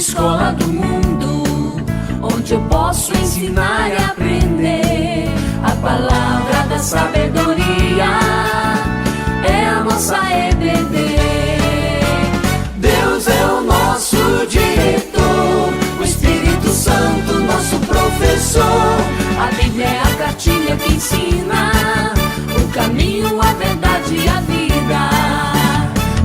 escola do mundo, onde eu posso ensinar e aprender. A palavra da sabedoria é a nossa EBD. Deus é o nosso diretor, o Espírito Santo nosso professor. A Bíblia é a cartilha que ensina o caminho, a verdade e a vida.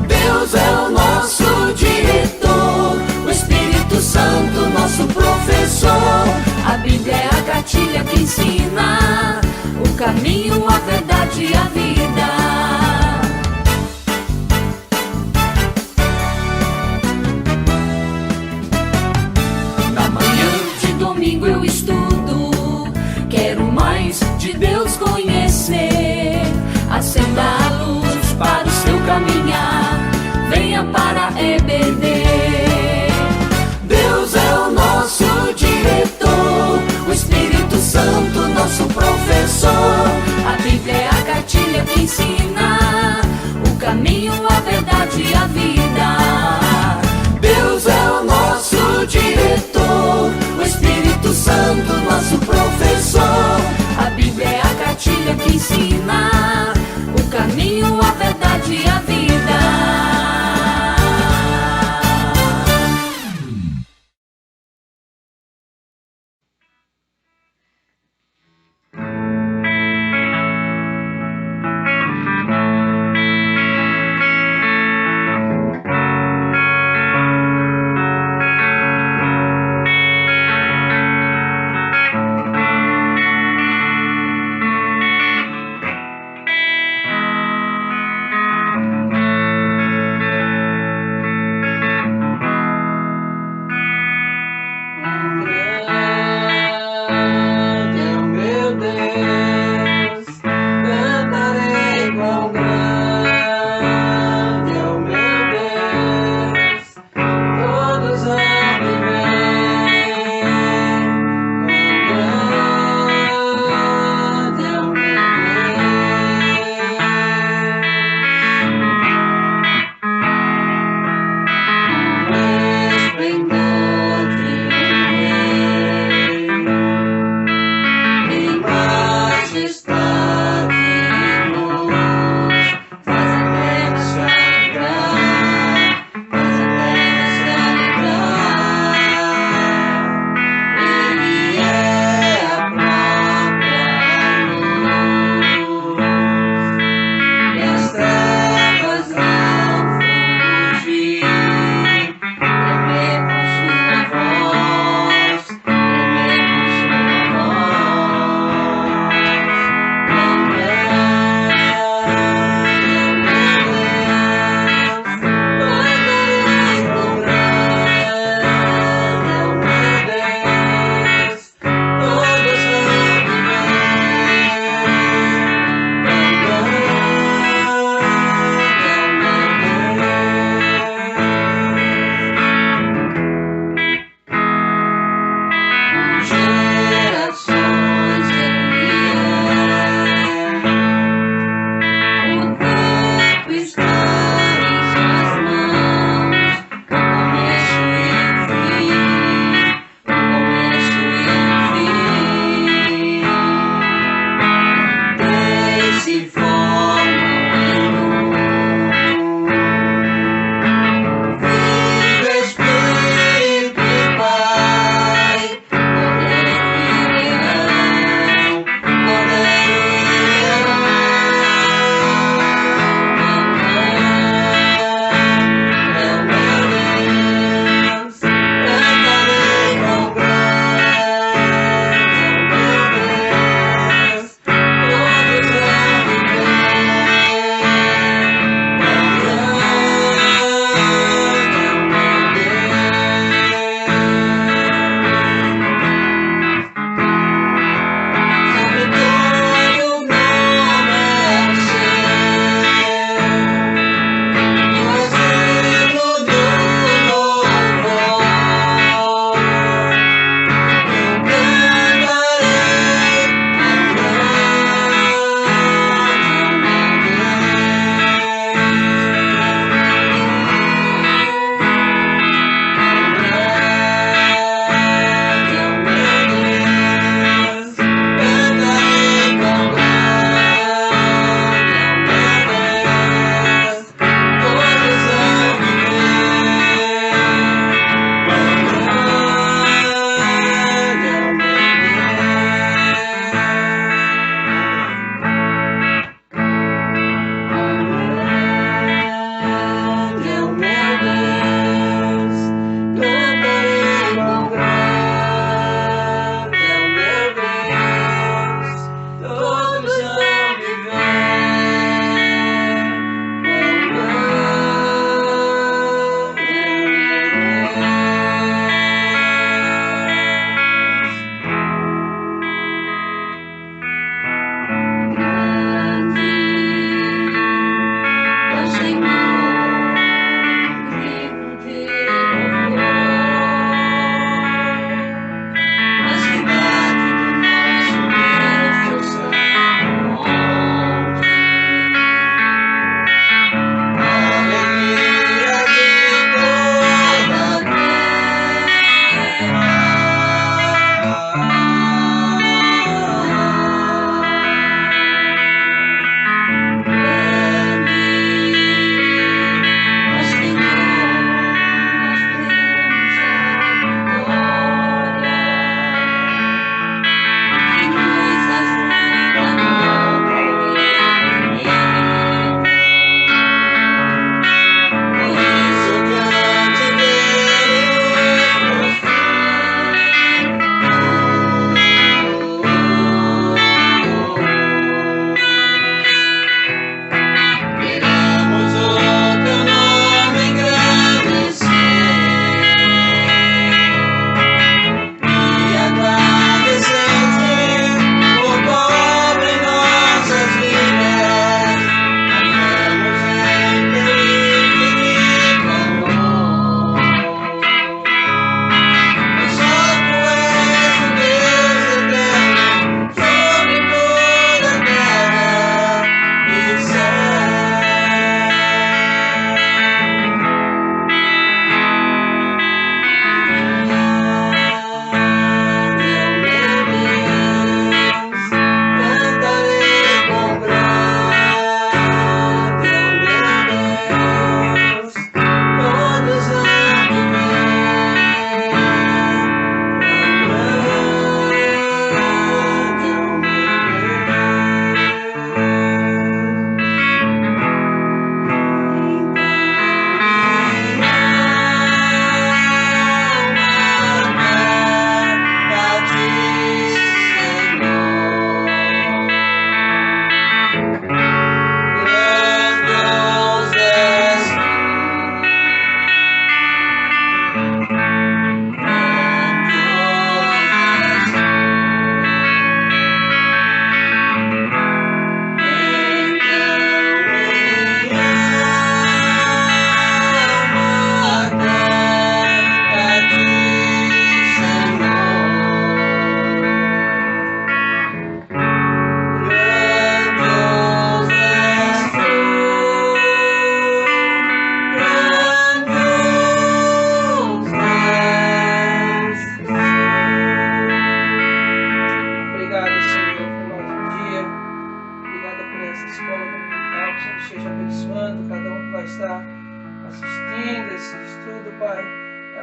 Deus é o nosso diretor, o Espírito Santo nosso professor. A Bíblia é a cartilha que ensina o caminho, a verdade e a vida. Na manhã de domingo eu estudo, quero mais de Deus conhecer. Acenda a luz para o seu caminhar, venha para a EBD. Deus é o nosso diretor, o Espírito Santo nosso professor. A Bíblia é a cartilha que ensina o caminho, a verdade e a vida. Deus é o nosso diretor, o Espírito Santo nosso professor. A Bíblia é a cartilha que ensina o caminho, a verdade e a vida.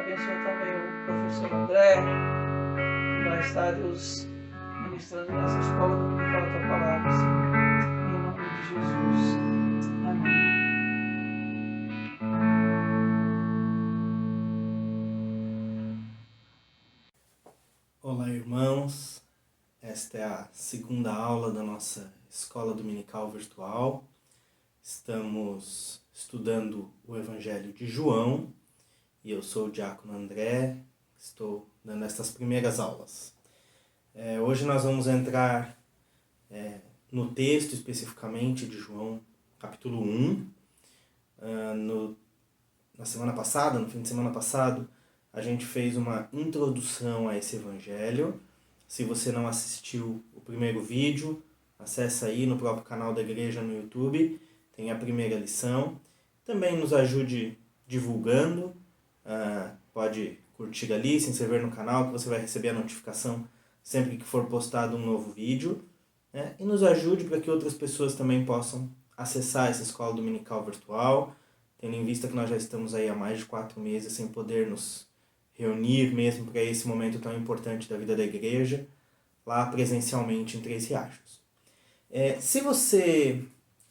abençoa também o professor André, que vai estar Deus ministrando nessa escola dominical a tua palavra, Senhor. Em nome de Jesus. Amém. Olá, irmãos. Esta é a segunda aula da nossa escola dominical virtual. Estamos estudando o Evangelho de João e eu sou o diácono André. Estou dando estas primeiras aulas. Hoje nós vamos entrar no texto especificamente de João, capítulo 1. Na semana passada, no fim de semana passado, a gente fez uma introdução a esse evangelho. Se você não assistiu o primeiro vídeo, acessa aí no próprio canal da igreja no YouTube, tem a primeira lição. Também nos ajude divulgando, pode curtir ali, se inscrever no canal, que você vai receber a notificação sempre que for postado um novo vídeo. Né? E nos ajude para que outras pessoas também possam acessar essa escola dominical virtual, tendo em vista que nós já estamos aí há mais de 4 meses sem poder nos reunir mesmo para esse momento tão importante da vida da igreja, lá presencialmente em Três Riachos. Se você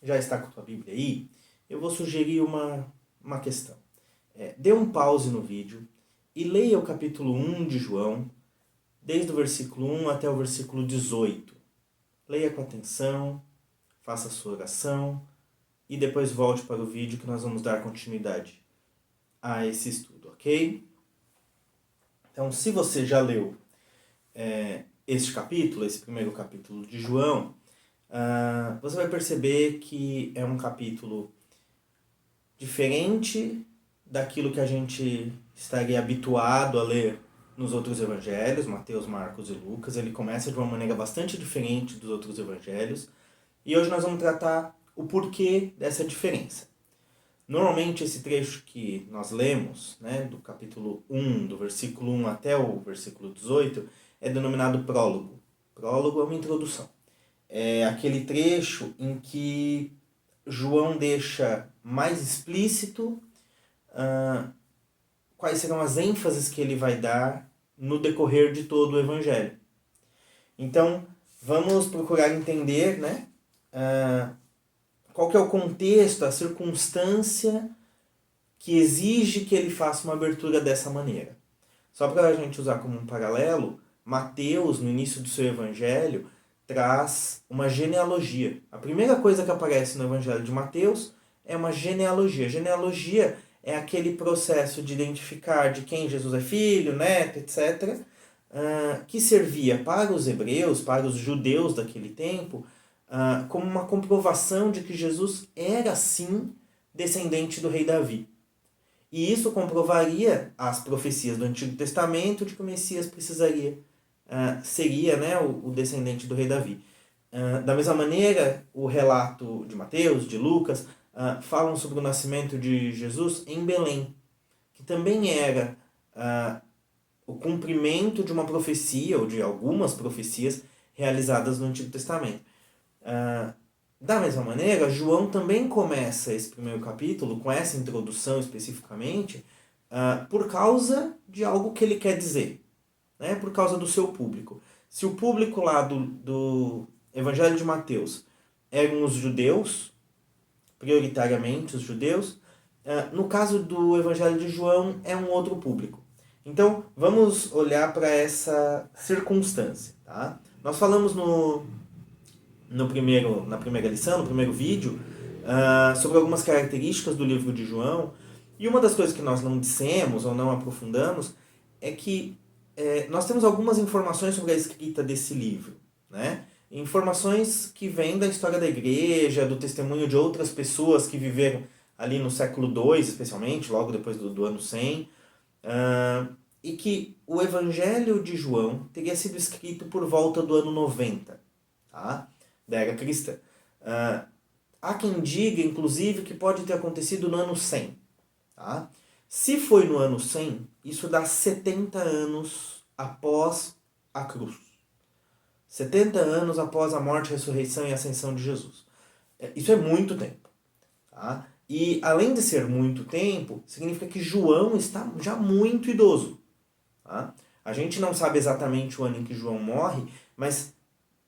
já está com a tua Bíblia aí, eu vou sugerir uma questão. Dê um pause no vídeo e leia o capítulo 1 de João, desde o versículo 1 até o versículo 18. Leia com atenção, faça a sua oração e depois volte para o vídeo que nós vamos dar continuidade a esse estudo, ok? Então, se você já leu este capítulo, esse primeiro capítulo de João, você vai perceber que é um capítulo diferente daquilo que a gente estaria habituado a ler nos outros evangelhos, Mateus, Marcos e Lucas. Ele começa de uma maneira bastante diferente dos outros evangelhos. E hoje nós vamos tratar o porquê dessa diferença. Normalmente esse trecho que nós lemos, né, do capítulo 1, do versículo 1 até o versículo 18, é denominado prólogo. Prólogo é uma introdução. É aquele trecho em que João deixa mais explícito quais serão as ênfases que ele vai dar no decorrer de todo o Evangelho. Então, vamos procurar entender, né, qual que é o contexto, a circunstância que exige que ele faça uma abertura dessa maneira. Só para a gente usar como um paralelo, Mateus, no início do seu Evangelho, traz uma genealogia. A primeira coisa que aparece no Evangelho de Mateus é uma genealogia. Genealogia é aquele processo de identificar de quem Jesus é filho, neto, etc., que servia para os hebreus, para os judeus daquele tempo, como uma comprovação de que Jesus era, sim, descendente do rei Davi. E isso comprovaria as profecias do Antigo Testamento de que o Messias seria, né, o descendente do rei Davi. Da mesma maneira, o relato de Mateus, de Lucas, falam sobre o nascimento de Jesus em Belém, que também era o cumprimento de uma profecia, ou de algumas profecias realizadas no Antigo Testamento. Da mesma maneira, João também começa esse primeiro capítulo, com essa introdução especificamente, por causa de algo que ele quer dizer, né? Por causa do seu público. Se o público lá do Evangelho de Mateus eram os judeus, prioritariamente os judeus, no caso do Evangelho de João é um outro público. Então, vamos olhar para essa circunstância. Tá? Nós falamos na primeira lição, no primeiro vídeo, sobre algumas características do livro de João. E uma das coisas que nós não dissemos ou não aprofundamos é que nós temos algumas informações sobre a escrita desse livro. Né? Informações que vêm da história da igreja, do testemunho de outras pessoas que viveram ali no século II, especialmente, logo depois do ano 100, e que o Evangelho de João teria sido escrito por volta do ano 90, tá? Da era cristã. Há quem diga, inclusive, que pode ter acontecido no ano 100. Tá? Se foi no ano 100, isso dá 70 anos após a cruz. 70 anos após a morte, ressurreição e ascensão de Jesus. Isso é muito tempo. Tá? E além de ser muito tempo, significa que João está já muito idoso. Tá? A gente não sabe exatamente o ano em que João morre, mas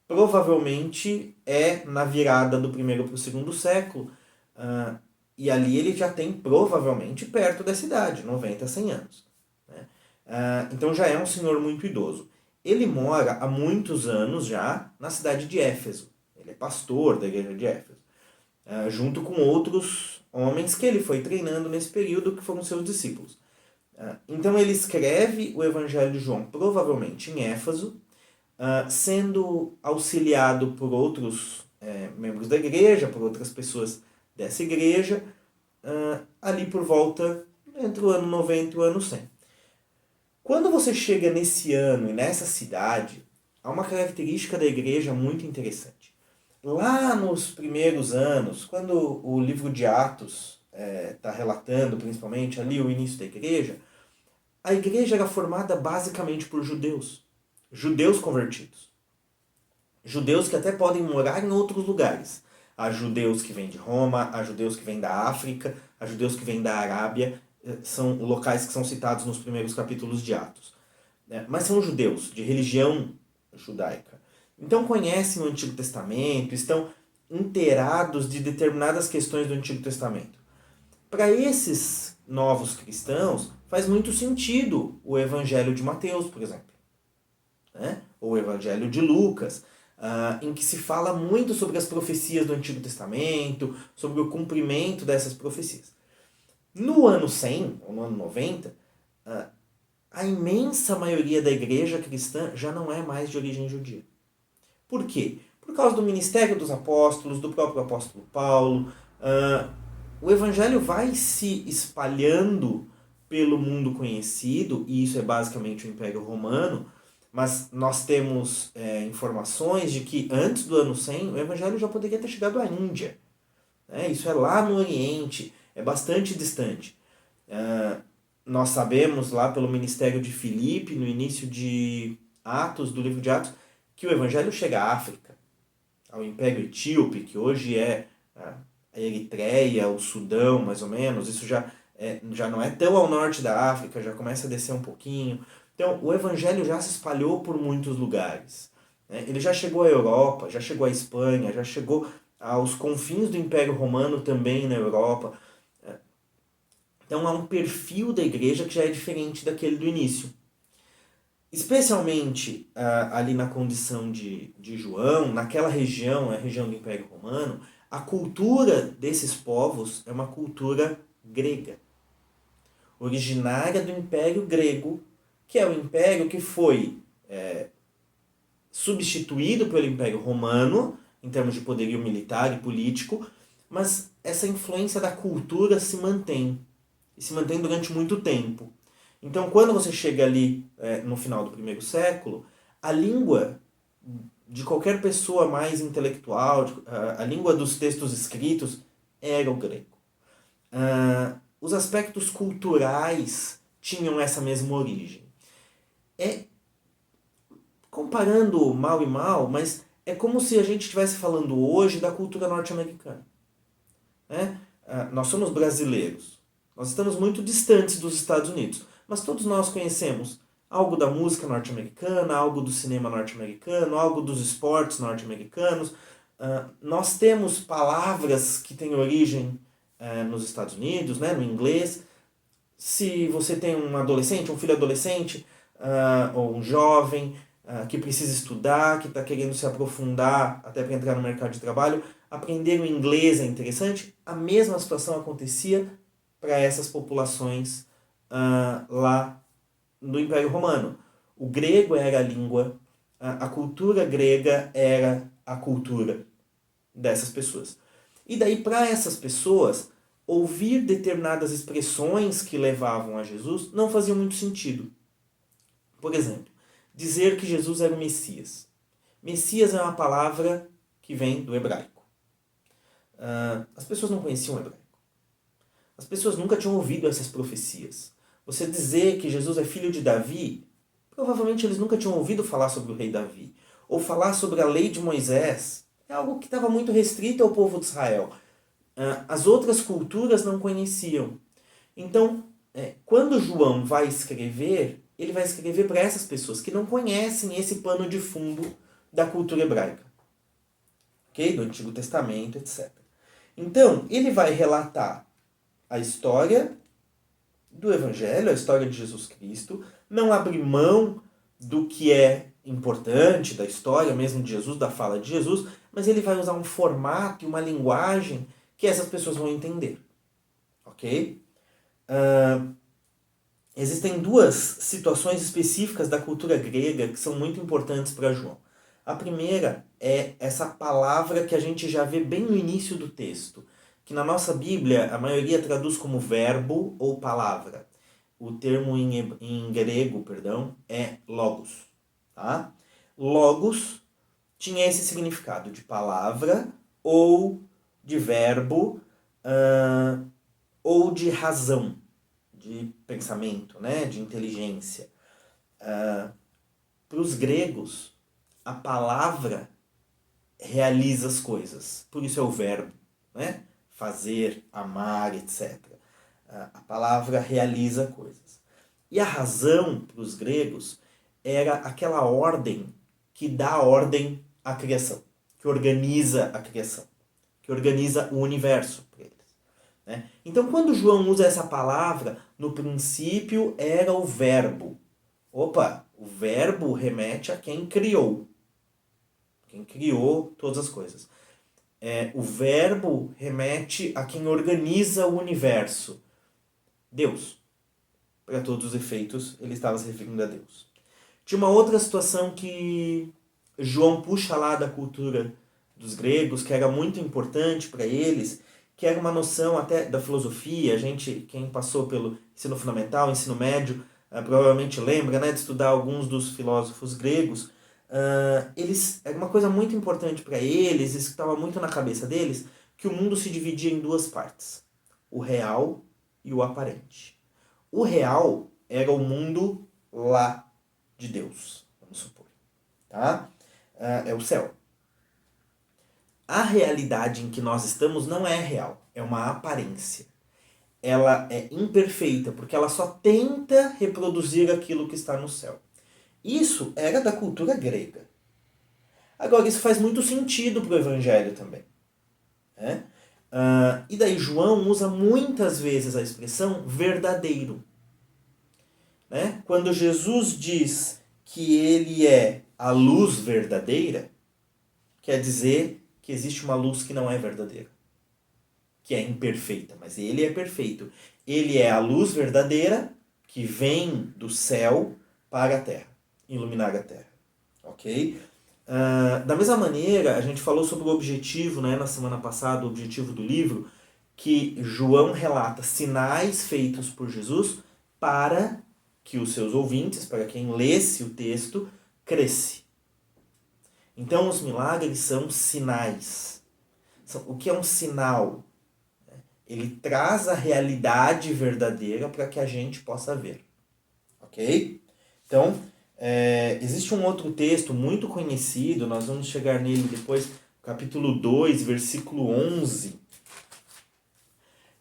provavelmente é na virada do primeiro para o segundo século. E ali ele já tem provavelmente perto dessa idade, 90, 100 anos. Né? Então já é um senhor muito idoso. Ele mora há muitos anos já na cidade de Éfeso. Ele é pastor da igreja de Éfeso. Junto com outros homens que ele foi treinando nesse período, que foram seus discípulos. Então ele escreve o Evangelho de João provavelmente em Éfeso, sendo auxiliado por outros membros da igreja, por outras pessoas dessa igreja, ali por volta entre o ano 90 e o ano 100. Quando você chega nesse ano e nessa cidade, há uma característica da igreja muito interessante. Lá nos primeiros anos, quando o livro de Atos está relatando principalmente ali o início da igreja, a igreja era formada basicamente por judeus. Judeus convertidos. Judeus que até podem morar em outros lugares. Há judeus que vêm de Roma, há judeus que vêm da África, há judeus que vêm da Arábia. São locais que são citados nos primeiros capítulos de Atos. Mas são judeus, de religião judaica. Então conhecem o Antigo Testamento, estão inteirados de determinadas questões do Antigo Testamento. Para esses novos cristãos, faz muito sentido o Evangelho de Mateus, por exemplo. Ou o Evangelho de Lucas, em que se fala muito sobre as profecias do Antigo Testamento, sobre o cumprimento dessas profecias. No ano 100, ou no ano 90, a imensa maioria da igreja cristã já não é mais de origem judia. Por quê? Por causa do ministério dos apóstolos, do próprio apóstolo Paulo. O evangelho vai se espalhando pelo mundo conhecido, e isso é basicamente o Império Romano, mas nós temos informações de que antes do ano 100 o evangelho já poderia ter chegado à Índia. Isso é lá no Oriente, é bastante distante. Nós sabemos lá pelo ministério de Filipe, no início de Atos, do livro de Atos, que o evangelho chega à África, ao Império Etíope, que hoje é a Eritreia, o Sudão, mais ou menos. Isso já não é tão ao norte da África, já começa a descer um pouquinho. Então, o evangelho já se espalhou por muitos lugares. Ele já chegou à Europa, já chegou à Espanha, já chegou aos confins do Império Romano também na Europa. Então, há um perfil da igreja que já é diferente daquele do início. Especialmente ali na condição de João, naquela região, a região do Império Romano, a cultura desses povos é uma cultura grega, originária do Império Grego, que é o império que foi substituído pelo Império Romano, em termos de poderio militar e político, mas essa influência da cultura se mantém, e se mantém durante muito tempo. Então, quando você chega ali no final do primeiro século, a língua de qualquer pessoa mais intelectual, a língua dos textos escritos, era o grego. Os aspectos culturais tinham essa mesma origem. Comparando mal e mal, mas é como se a gente estivesse falando hoje da cultura norte-americana. Nós somos brasileiros. Nós estamos muito distantes dos Estados Unidos. Mas todos nós conhecemos algo da música norte-americana, algo do cinema norte-americano, algo dos esportes norte-americanos. Nós temos palavras que têm origem nos Estados Unidos, no inglês. Se você tem um adolescente, um filho adolescente, ou um jovem que precisa estudar, que está querendo se aprofundar até para entrar no mercado de trabalho, aprender o inglês é interessante. A mesma situação acontecia para essas populações lá no Império Romano. O grego era a língua, a cultura grega era a cultura dessas pessoas. E daí, para essas pessoas, ouvir determinadas expressões que levavam a Jesus não fazia muito sentido. Por exemplo, dizer que Jesus era o Messias. Messias é uma palavra que vem do hebraico. As pessoas não conheciam o hebraico. As pessoas nunca tinham ouvido essas profecias. Você dizer que Jesus é filho de Davi, provavelmente eles nunca tinham ouvido falar sobre o rei Davi. Ou falar sobre a lei de Moisés, é algo que estava muito restrito ao povo de Israel. as outras culturas não conheciam. Então, quando João vai escrever, ele vai escrever para essas pessoas que não conhecem esse pano de fundo da cultura hebraica, okay? Do Antigo Testamento, etc. Então, ele vai relatar a história do Evangelho, a história de Jesus Cristo, não abre mão do que é importante da história mesmo de Jesus, da fala de Jesus, mas ele vai usar um formato e uma linguagem que essas pessoas vão entender. Ok? Existem duas situações específicas da cultura grega que são muito importantes para João. A primeira é essa palavra que a gente já vê bem no início do texto, que na nossa Bíblia a maioria traduz como verbo ou palavra. O termo em grego, é logos. Tá? Logos tinha esse significado de palavra ou de verbo ou de razão, de pensamento, né? De inteligência. Para os gregos, a palavra realiza as coisas. Por isso é o verbo, né? Fazer, amar, etc. A palavra realiza coisas. E a razão, para os gregos, era aquela ordem que dá ordem à criação, que organiza a criação, que organiza o universo para eles. Né? Então, quando João usa essa palavra, no princípio era o verbo. Opa, o verbo remete a quem criou. Quem criou todas as coisas. O verbo remete a quem organiza o universo. Deus. Para todos os efeitos, ele estava se referindo a Deus. Tinha uma outra situação que João puxa lá da cultura dos gregos, que era muito importante para eles, que era uma noção até da filosofia. Quem passou pelo ensino fundamental, ensino médio, provavelmente lembra, né, de estudar alguns dos filósofos gregos. Era uma coisa muito importante para eles, isso estava muito na cabeça deles, que o mundo se dividia em duas partes, o real e o aparente. O real era o mundo lá de Deus, vamos supor. Tá? É o céu. A realidade em que nós estamos não é real, é uma aparência. Ela é imperfeita, porque ela só tenta reproduzir aquilo que está no céu. Isso era da cultura grega. Agora, isso faz muito sentido para o Evangelho também. Né? E daí João usa muitas vezes a expressão verdadeiro. Né? Quando Jesus diz que ele é a luz verdadeira, quer dizer que existe uma luz que não é verdadeira, que é imperfeita, mas ele é perfeito. Ele é a luz verdadeira que vem do céu para a terra, iluminar a terra. Ok? Da mesma maneira, a gente falou sobre o objetivo, né, na semana passada, o objetivo do livro, que João relata sinais feitos por Jesus para que os seus ouvintes, para quem lesse o texto, cresce. Então, os milagres são sinais. O que é um sinal? Ele traz a realidade verdadeira para que a gente possa ver. Ok? Então, existe um outro texto muito conhecido, nós vamos chegar nele depois, capítulo 2, versículo 11,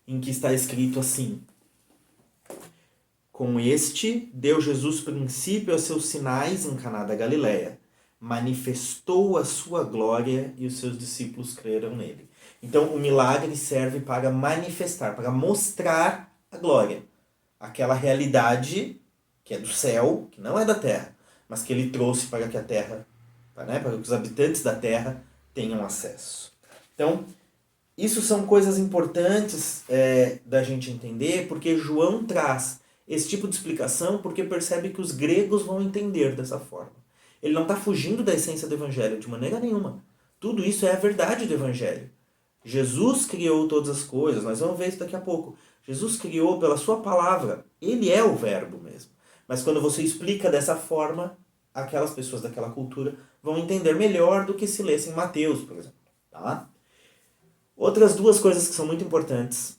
em que está escrito assim: com este deu Jesus princípio a seus sinais em Caná da Galileia, manifestou a sua glória e os seus discípulos creram nele. Então o milagre serve para manifestar, para mostrar a glória, aquela realidade que é do céu, que não é da terra, mas que ele trouxe para que a terra, para que os habitantes da terra tenham acesso. Então, isso são coisas importantes da gente entender, porque João traz esse tipo de explicação porque percebe que os gregos vão entender dessa forma. Ele não está fugindo da essência do Evangelho de maneira nenhuma. Tudo isso é a verdade do Evangelho. Jesus criou todas as coisas, nós vamos ver isso daqui a pouco. Jesus criou pela sua palavra, ele é o verbo mesmo. Mas quando você explica dessa forma, aquelas pessoas daquela cultura vão entender melhor do que se lesse em Mateus, por exemplo. Tá? Outras duas coisas que são muito importantes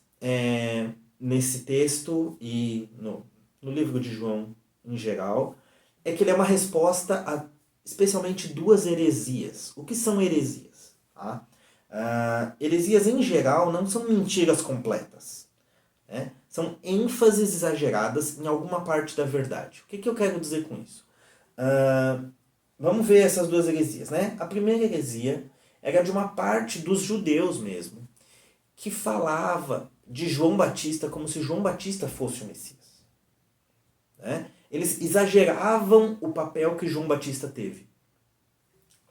nesse texto e no livro de João em geral, é que ele é uma resposta a especialmente duas heresias. O que são heresias? Tá? Heresias, em geral, não são mentiras completas, né? São ênfases exageradas em alguma parte da verdade. O que eu quero dizer com isso? Vamos ver essas duas heresias, né? A primeira heresia era de uma parte dos judeus mesmo, que falava de João Batista como se João Batista fosse o Messias, né? Eles exageravam o papel que João Batista teve.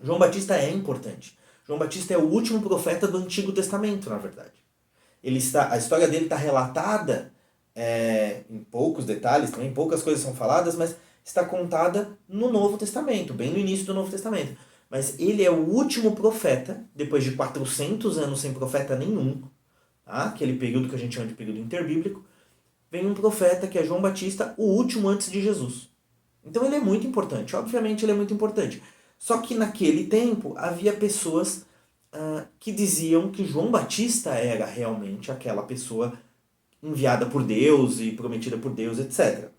João Batista é importante. João Batista é o último profeta do Antigo Testamento, na verdade. A história dele está relatada em poucos detalhes, também poucas coisas são faladas, mas está contada no Novo Testamento, bem no início do Novo Testamento. Mas ele é o último profeta, depois de 400 anos sem profeta nenhum, tá? Aquele período que a gente chama de período interbíblico, vem um profeta que é João Batista, o último antes de Jesus. Então ele é muito importante, obviamente ele é muito importante. Só que naquele tempo havia pessoas que diziam que João Batista era realmente aquela pessoa enviada por Deus e prometida por Deus, etc.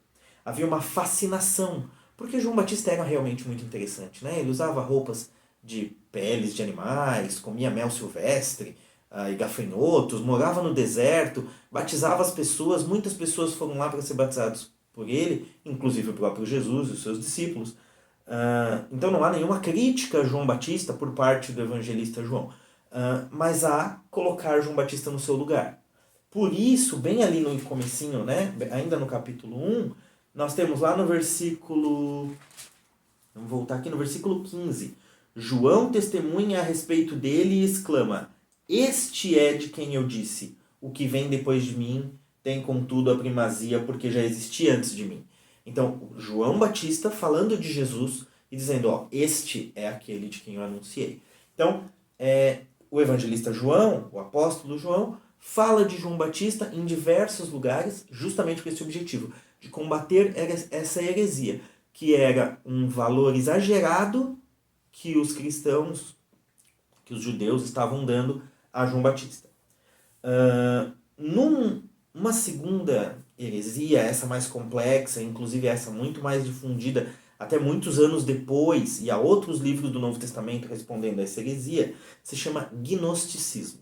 Havia uma fascinação, porque João Batista era realmente muito interessante, né? Ele usava roupas de peles de animais, comia mel silvestre e gafanhotos, morava no deserto, batizava as pessoas, muitas pessoas foram lá para ser batizados por ele, inclusive o próprio Jesus e os seus discípulos. Então não há nenhuma crítica a João Batista por parte do evangelista João, mas há colocar João Batista no seu lugar. Por isso, bem ali no comecinho, né, ainda no capítulo 1, nós temos lá no versículo... Vamos voltar aqui no versículo 15. João testemunha a respeito dele e exclama: este é de quem eu disse, o que vem depois de mim tem contudo a primazia, porque já existia antes de mim. Então, João Batista falando de Jesus e dizendo, este é aquele de quem eu anunciei. Então, o evangelista João, o apóstolo João, fala de João Batista em diversos lugares, justamente com esse objetivo, de combater essa heresia, que era um valor exagerado que os cristãos, que os judeus estavam dando a João Batista. Numa segunda heresia, essa mais complexa, inclusive essa muito mais difundida até muitos anos depois, e há outros livros do Novo Testamento respondendo a essa heresia, se chama gnosticismo.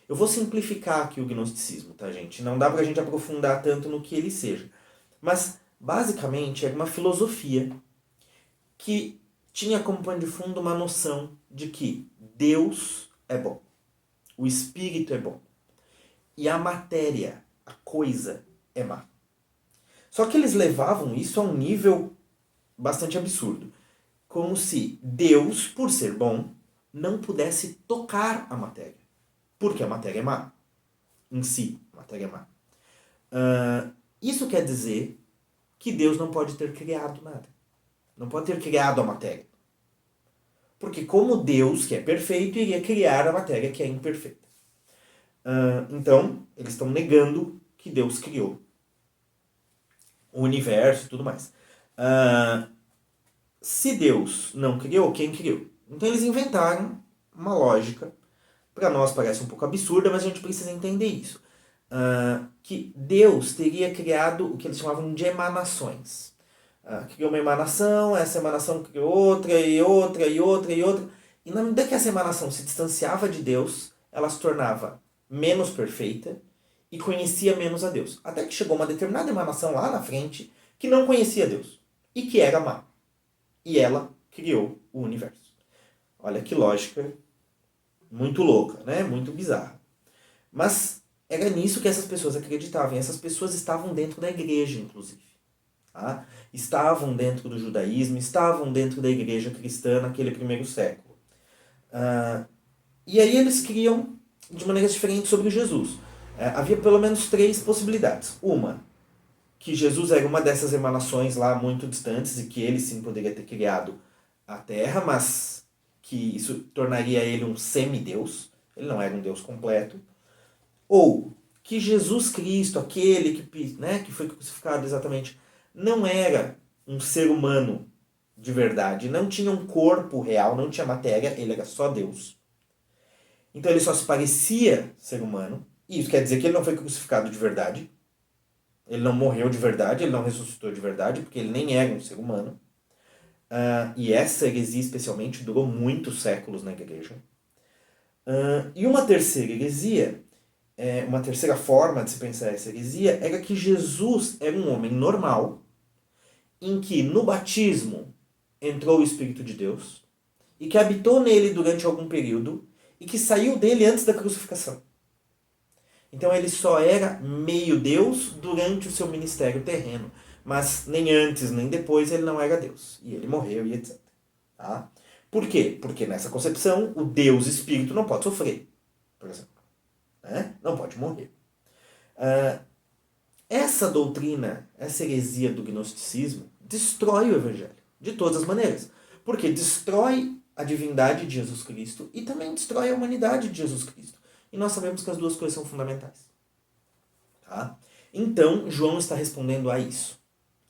Eu vou simplificar aqui o gnosticismo, tá, gente? Não dá pra gente aprofundar tanto no que ele seja. Mas, basicamente, é uma filosofia que tinha como pano de fundo uma noção de que Deus é bom, o Espírito é bom, e a matéria, a coisa, é má. Só que eles levavam isso a um nível bastante absurdo. Como se Deus, por ser bom, não pudesse tocar a matéria. Porque a matéria é má. Em si, a matéria é má. Isso quer dizer que Deus não pode ter criado nada. Não pode ter criado a matéria. Porque como Deus, que é perfeito, iria criar a matéria que é imperfeita. Então, eles estão negando que Deus criou o universo e tudo mais. Se Deus não criou, quem criou? Então eles inventaram uma lógica, para nós parece um pouco absurda, mas a gente precisa entender isso. Que Deus teria criado o que eles chamavam de emanações. Criou uma emanação, essa emanação criou outra, e outra, e outra, e outra. E na medida que essa emanação se distanciava de Deus, ela se tornava menos perfeita e conhecia menos a Deus. Até que chegou uma determinada emanação lá na frente que não conhecia Deus e que era má. E ela criou o universo. Olha que lógica muito louca, né? Muito bizarra. Mas era nisso que essas pessoas acreditavam. E essas pessoas estavam dentro da igreja, inclusive. Tá? Estavam dentro do judaísmo, estavam dentro da igreja cristã naquele primeiro século. E aí eles criam de maneiras diferentes sobre Jesus. Havia pelo menos 3 possibilidades. Uma, que Jesus era uma dessas emanações lá muito distantes e que ele sim poderia ter criado a Terra, mas que isso tornaria ele um semideus. Ele não era um Deus completo. Ou que Jesus Cristo, aquele que foi crucificado exatamente, não era um ser humano de verdade, não tinha um corpo real, não tinha matéria, ele era só Deus. Então ele só se parecia ser humano, e isso quer dizer que ele não foi crucificado de verdade, ele não morreu de verdade, ele não ressuscitou de verdade, porque ele nem era um ser humano. E essa heresia especialmente durou muitos séculos na igreja. E uma terceira heresia, uma terceira forma de se pensar essa heresia, era que Jesus era um homem normal, em que no batismo entrou o Espírito de Deus, e que habitou nele durante algum período, e que saiu dele antes da crucificação. Então ele só era meio Deus durante o seu ministério terreno, mas nem antes nem depois ele não era Deus. E ele morreu e etc. Tá? Por quê? Porque nessa concepção o Deus Espírito não pode sofrer, por exemplo. Né? Não pode morrer. Essa doutrina, essa heresia do gnosticismo, destrói o Evangelho, de todas as maneiras. Porque destrói a divindade de Jesus Cristo e também destrói a humanidade de Jesus Cristo. E nós sabemos que as duas coisas são fundamentais. Tá? Então, João está respondendo a isso.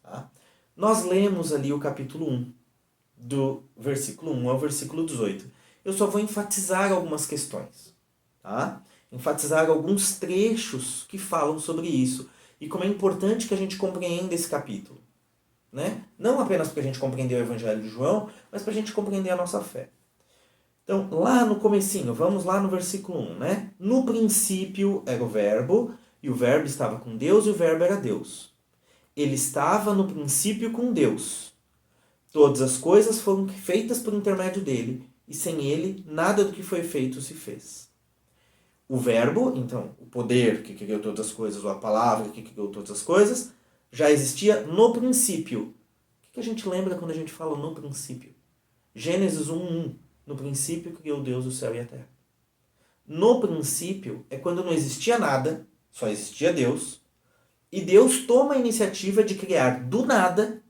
Tá? Nós lemos ali o capítulo 1, do versículo 1 ao versículo 18. Eu só vou enfatizar algumas questões. Tá? Enfatizar alguns trechos que falam sobre isso. E como é importante que a gente compreenda esse capítulo. Né? Não apenas para a gente compreender o Evangelho de João, mas para a gente compreender a nossa fé. Então, lá no comecinho, vamos lá no versículo 1, né? No princípio era o Verbo, e o Verbo estava com Deus, e o Verbo era Deus. Ele estava no princípio com Deus. Todas as coisas foram feitas por intermédio dele, e sem ele, nada do que foi feito se fez. O Verbo, então, o poder que criou todas as coisas, ou a palavra que criou todas as coisas, já existia no princípio. O que a gente lembra quando a gente fala no princípio? Gênesis 1:1. No princípio criou Deus o céu e a terra. No princípio é quando não existia nada, só existia Deus, e Deus toma a iniciativa de criar do nada,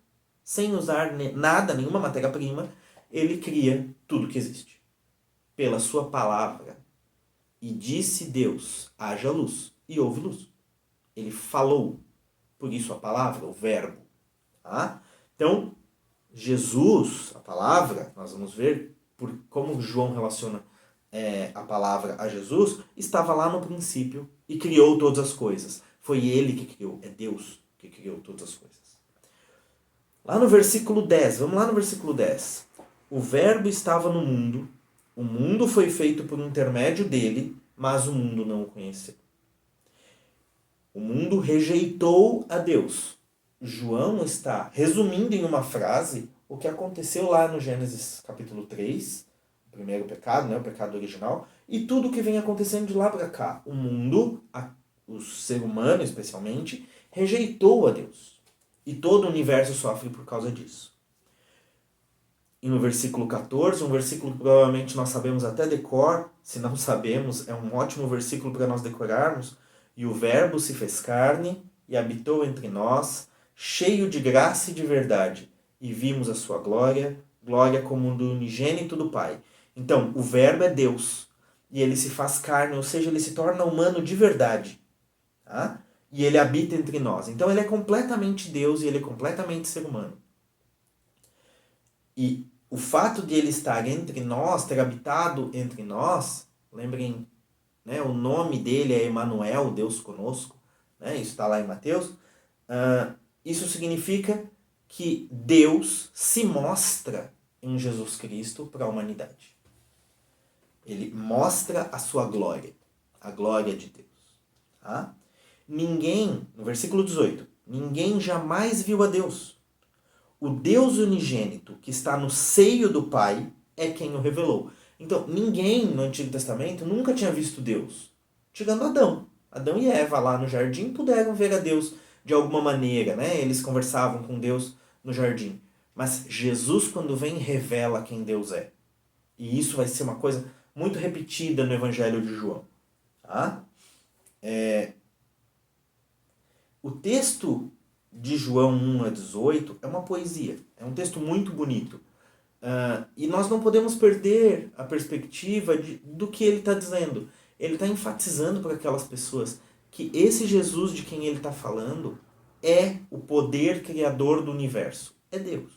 sem usar nada, nenhuma matéria-prima, ele cria tudo que existe. Pela sua palavra. E disse Deus, haja luz, e houve luz. Ele falou. Por isso a palavra, o verbo. Tá? Então, Jesus, a palavra, nós vamos ver por como João relaciona a palavra a Jesus, estava lá no princípio e criou todas as coisas. Foi ele que criou, é Deus que criou todas as coisas. Lá no versículo 10, vamos lá no versículo 10. O verbo estava no mundo, o mundo foi feito por intermédio dele, mas o mundo não o conheceu. O mundo rejeitou a Deus. João está resumindo em uma frase o que aconteceu lá no Gênesis capítulo 3, o primeiro pecado, né, o pecado original, e tudo o que vem acontecendo de lá para cá. O mundo, o ser humano especialmente, rejeitou a Deus. E todo o universo sofre por causa disso. E no versículo 14, um versículo que provavelmente nós sabemos até de cor, se não sabemos, é um ótimo versículo para nós decorarmos. E o Verbo se fez carne e habitou entre nós, cheio de graça e de verdade. E vimos a sua glória, glória como do unigênito do Pai. Então, o Verbo é Deus. E ele se faz carne, ou seja, ele se torna humano de verdade. Tá? E ele habita entre nós. Então, ele é completamente Deus e ele é completamente ser humano. E o fato de ele estar entre nós, ter habitado entre nós, lembrem, né, o nome dele é Emanuel, Deus conosco, né, isso está lá em Mateus, isso significa que Deus se mostra em Jesus Cristo para a humanidade. Ele mostra a sua glória, a glória de Deus. Tá? Ninguém, no versículo 18, ninguém jamais viu a Deus. O Deus unigênito que está no seio do Pai é quem o revelou. Então, ninguém no Antigo Testamento nunca tinha visto Deus, tirando Adão. Adão e Eva lá no jardim puderam ver a Deus de alguma maneira, né? Eles conversavam com Deus no jardim. Mas Jesus, quando vem, revela quem Deus é. E isso vai ser uma coisa muito repetida no Evangelho de João. Tá? O texto de João 1 a 18 é uma poesia. É um texto muito bonito. E nós não podemos perder a perspectiva do que ele está dizendo. Ele está enfatizando para aquelas pessoas que esse Jesus de quem ele está falando é o poder criador do universo. É Deus.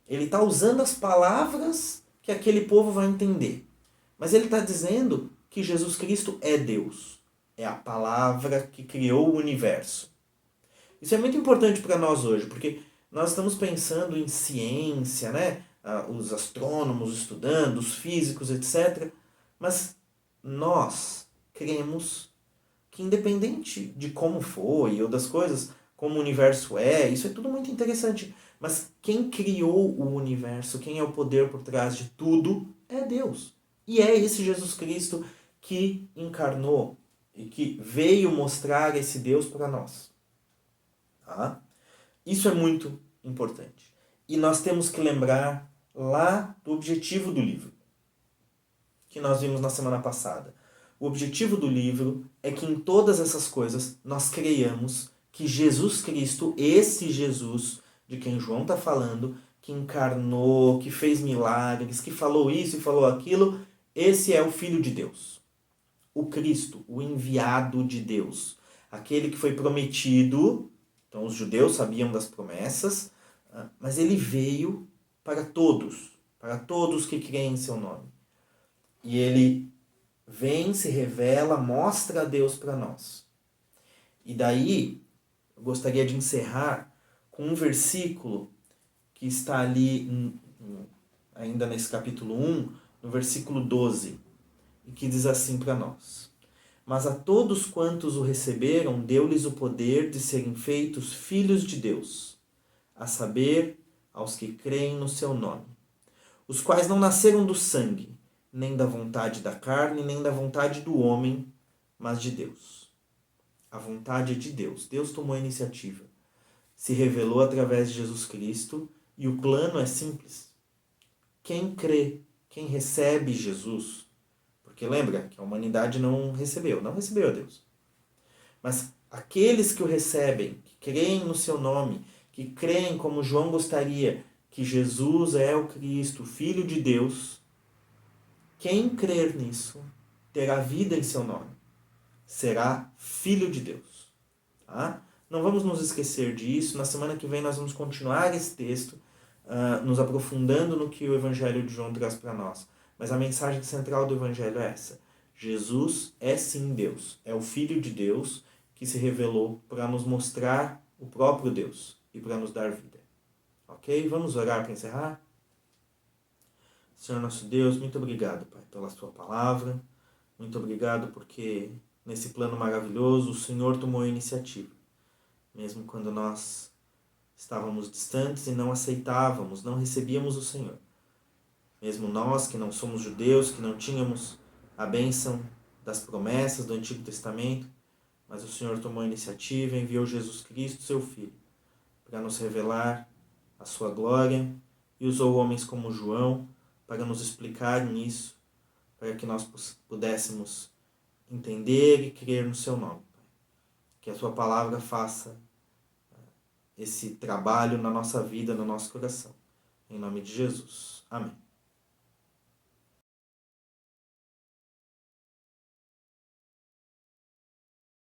Ele está usando as palavras que aquele povo vai entender. Mas ele está dizendo que Jesus Cristo é Deus. É a palavra que criou o universo. Isso é muito importante para nós hoje, porque nós estamos pensando em ciência, né? Os astrônomos estudando, os físicos, etc. Mas nós cremos que, independente de como foi ou das coisas, como o universo é, isso é tudo muito interessante. Mas quem criou o universo, quem é o poder por trás de tudo, é Deus. E é esse Jesus Cristo que encarnou e que veio mostrar esse Deus para nós. Tá? Isso é muito importante. E nós temos que lembrar lá do objetivo do livro, que nós vimos na semana passada. O objetivo do livro é que em todas essas coisas nós creiamos que Jesus Cristo, esse Jesus de quem João está falando, que encarnou, que fez milagres, que falou isso e falou aquilo, esse é o Filho de Deus. O Cristo, o enviado de Deus. Aquele que foi prometido, então os judeus sabiam das promessas, mas ele veio para todos que creem em seu nome. E ele vem, se revela, mostra a Deus para nós. E daí, eu gostaria de encerrar com um versículo que está ali, ainda nesse capítulo 1, no versículo 12, e que diz assim para nós: Mas a todos quantos o receberam, deu-lhes o poder de serem feitos filhos de Deus, a saber, aos que creem no seu nome, os quais não nasceram do sangue, nem da vontade da carne, nem da vontade do homem, mas de Deus. A vontade é de Deus. Deus tomou a iniciativa. Se revelou através de Jesus Cristo e o plano é simples. Quem crê, quem recebe Jesus, porque lembra que a humanidade não recebeu a Deus. Mas aqueles que o recebem, que creem no seu nome, que creem como João gostaria, que Jesus é o Cristo, Filho de Deus, quem crer nisso terá vida em seu nome. Será filho de Deus. Tá? Não vamos nos esquecer disso. Na semana que vem nós vamos continuar esse texto, nos aprofundando no que o Evangelho de João traz para nós. Mas a mensagem central do Evangelho é essa. Jesus é sim Deus. É o Filho de Deus que se revelou para nos mostrar o próprio Deus e para nos dar vida. Ok? Vamos orar para encerrar? Senhor nosso Deus, muito obrigado, Pai, pela sua palavra. Muito obrigado porque nesse plano maravilhoso o Senhor tomou a iniciativa. Mesmo quando nós estávamos distantes e não aceitávamos, não recebíamos o Senhor. Mesmo nós que não somos judeus, que não tínhamos a bênção das promessas do Antigo Testamento, mas o Senhor tomou a iniciativa e enviou Jesus Cristo, seu Filho, para nos revelar a sua glória e usou homens como João para nos explicarem isso, para que nós pudéssemos entender e crer no seu nome. Que a sua palavra faça esse trabalho na nossa vida, no nosso coração. Em nome de Jesus. Amém.